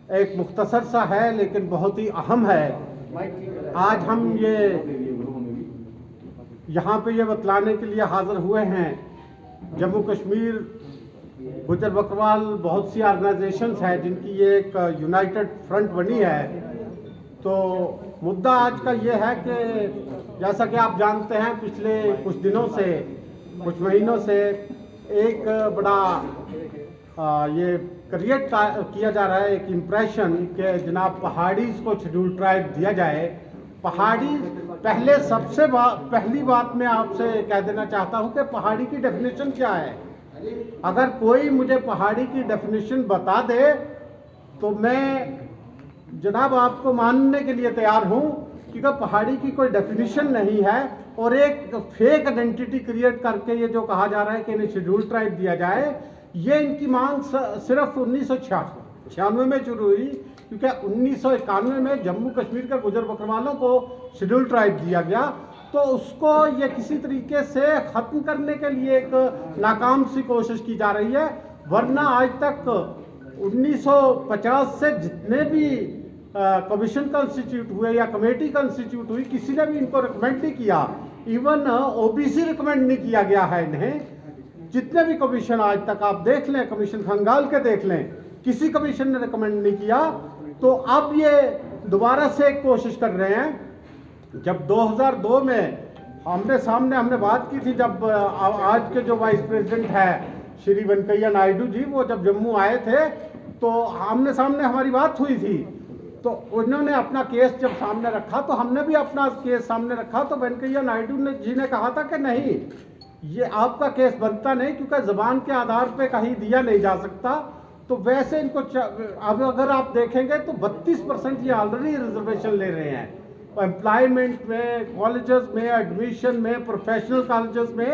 एक मुख्तसर सा है लेकिन बहुत ही अहम है। आज हम ये यहाँ पे ये बतलाने के लिए हाज़िर हुए हैं, जम्मू कश्मीर गुजर बकरवाल बहुत सी ऑर्गेनाइजेशंस हैं जिनकी ये एक यूनाइटेड फ्रंट बनी है। तो मुद्दा आज का ये है कि जैसा कि आप जानते हैं, पिछले कुछ दिनों से, कुछ महीनों से एक बड़ा ये क्रिएट किया जा रहा है, एक इम्प्रेशन कि जनाब पहाड़ीज़ को शेड्यूल ट्राइब दिया जाए। पहाड़ी पहले पहली बात मैं आपसे कह देना चाहता हूं कि पहाड़ी की डेफिनेशन क्या है। अगर कोई मुझे पहाड़ी की डेफिनेशन बता दे तो मैं जनाब आपको मानने के लिए तैयार हूं, क्योंकि पहाड़ी की कोई डेफिनेशन नहीं है और एक फेक आइडेंटिटी क्रिएट करके ये जो कहा जा रहा है कि इन्हें शेड्यूल ट्राइब दिया जाए, ये इनकी मांग सिर्फ 1996 में शुरू हुई, क्योंकि 1991 में जम्मू कश्मीर के गुजर बकरवालों को शेड्यूल ट्राइब दिया गया। तो उसको ये किसी तरीके से ख़त्म करने के लिए एक नाकाम सी कोशिश की जा रही है। वरना आज तक 1950 से जितने भी कमीशन कंस्टिट्यूट हुए या कमेटी कंस्टिट्यूट हुई, किसी ने भी इनको रिकमेंड नहीं किया। इवन ओबीसी रिकमेंड नहीं किया गया है इन्हें। जितने भी कमीशन आज तक आप देख लें, कमीशन खंगाल के देख लें, किसी कमीशन ने रिकमेंड नहीं किया। तो अब ये दोबारा से एक कोशिश कर रहे हैं। जब 2002 में हमने बात की थी, जब आज के जो वाइस प्रेसिडेंट है श्री वेंकैया नायडू जी, वो जब जम्मू आए थे तो आमने सामने हमारी बात हुई थी। तो उन्होंने अपना केस जब सामने रखा तो हमने भी अपना केस सामने रखा। तो वेंकैया नायडू जी ने कहा था कि नहीं, ये आपका केस बनता नहीं, क्योंकि ज़बान के आधार पे कहीं दिया नहीं जा सकता। तो वैसे इनको अब अगर आप देखेंगे तो 32% ये ऑलरेडी रिजर्वेशन ले रहे हैं। एम्प्लॉयमेंट में, कॉलेजेस में, एडमिशन में, प्रोफेशनल कॉलेजेस में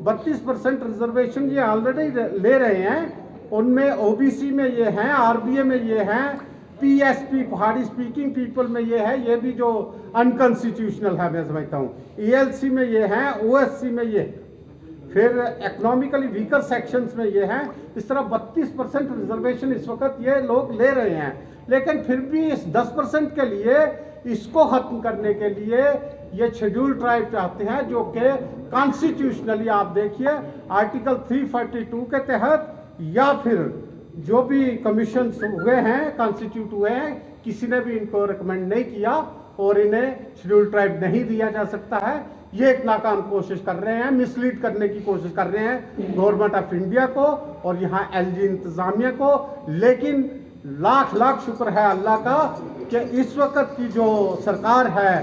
32% रिजर्वेशन ये ऑलरेडी ले रहे हैं। उनमें ओबीसी में ये हैं, आरबीए में ये हैं, पीएसपी पहाड़ी स्पीकिंग पीपल में ये है, ये भी जो अनकॉन्स्टिट्यूशनल है मैं समझता हूँ, ईएलसी में ये हैं, ओएससी में ये, फिर इकोनॉमिकली वीकर सेक्शंस में ये हैं। इस तरह 32% रिजर्वेशन इस वक्त ये लोग ले रहे हैं। लेकिन फिर भी इस 10% के लिए, इसको खत्म करने के लिए ये शेड्यूल ट्राइब चाहते हैं, जो कि कॉन्स्टिट्यूशनली आप देखिए आर्टिकल 342 के तहत या फिर जो भी कमीशन हुए हैं, कॉन्स्टिट्यूट हुए हैं, किसी ने भी इनको रिकमेंड नहीं किया और इन्हें शेड्यूल ट्राइब नहीं दिया जा सकता है। ये एक नाकाम कोशिश कर रहे हैं, मिसलीड करने की कोशिश कर रहे हैं गवर्नमेंट ऑफ इंडिया को और यहाँ एलजी इंतजामिया को। लेकिन लाख लाख शुक्र है अल्लाह का कि इस वक्त की जो सरकार है,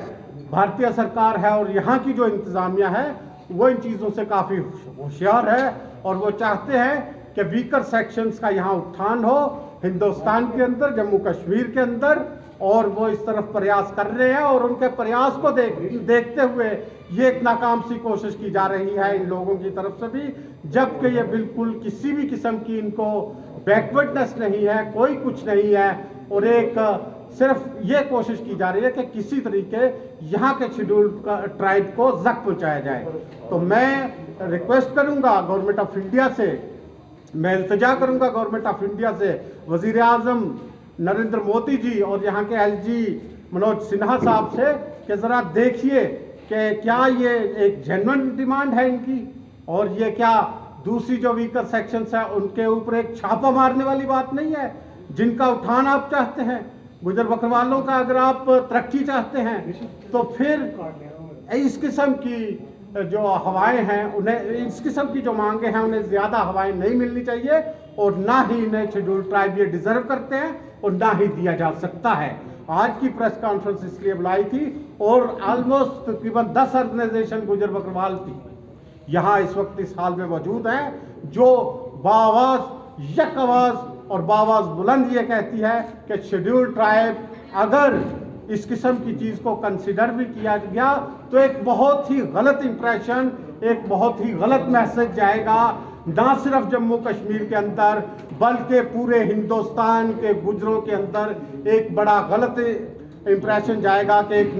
भारतीय सरकार है, और यहाँ की जो इंतजामिया है, वो इन चीज़ों से काफ़ी होशियार है और वो चाहते हैं कि वीकर सेक्शंस का यहाँ उत्थान हो हिंदुस्तान के अंदर, जम्मू कश्मीर के अंदर, और वो इस तरफ प्रयास कर रहे हैं। और उनके प्रयास को देखते हुए ये एक नाकाम सी कोशिश की जा रही है इन लोगों की तरफ से भी, जबकि ये बिल्कुल किसी भी किस्म की इनको बैकवर्डनेस नहीं है, कोई कुछ नहीं है। और एक सिर्फ ये कोशिश की जा रही है कि किसी तरीके यहाँ के शेड्यूल ट्राइब को जख्म पहुँचाया जाए। तो मैं रिक्वेस्ट करूँगा गवर्नमेंट ऑफ इंडिया से, मैं इल्तिजा करूंगा गवर्नमेंट ऑफ इंडिया से, वजीर आजम नरेंद्र मोदी जी और यहाँ के एलजी मनोज सिन्हा साहब से, कि ज़रा देखिए कि क्या ये एक जेन्युइन डिमांड है इनकी, और ये क्या दूसरी जो वीकर सेक्शंस है उनके ऊपर एक छापा मारने वाली बात नहीं है। जिनका उत्थान आप चाहते हैं, गुजर बकरवालों का अगर आप तरक्की चाहते हैं, तो फिर इस किस्म की जो हवाएं हैं उन्हें, इस किस्म की जो मांगे हैं उन्हें ज़्यादा हवाएं नहीं मिलनी चाहिए, और ना ही इन्हें शेड्यूल ट्राइब ये डिजर्व करते हैं और ना ही दिया जा सकता है। आज की प्रेस कॉन्फ्रेंस इसलिए बुलाई थी, और ऑलमोस्ट तकरीबन 10 ऑर्गेनाइजेशन गुजर बकरवाल की यहाँ इस वक्त इस हाल में मौजूद हैं, जो बाआवाज़ यक आवाज़ और बाआवाज़ बुलंद ये कहती है कि शेड्यूल ट्राइब अगर इस किस्म की चीज़ को कंसिडर भी किया गया तो एक बहुत ही गलत इंप्रेशन, एक बहुत ही गलत मैसेज जाएगा, ना सिर्फ जम्मू कश्मीर के अंदर बल्कि पूरे हिंदुस्तान के गुजरों के अंदर एक बड़ा गलत इंप्रेशन जाएगा कि एक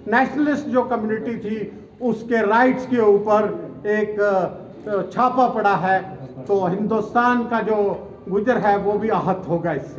नेशनलिस्ट जो कम्युनिटी थी उसके राइट्स के ऊपर एक छापा पड़ा है। तो हिंदुस्तान का जो गुजर है वो भी आहत होगा इससे।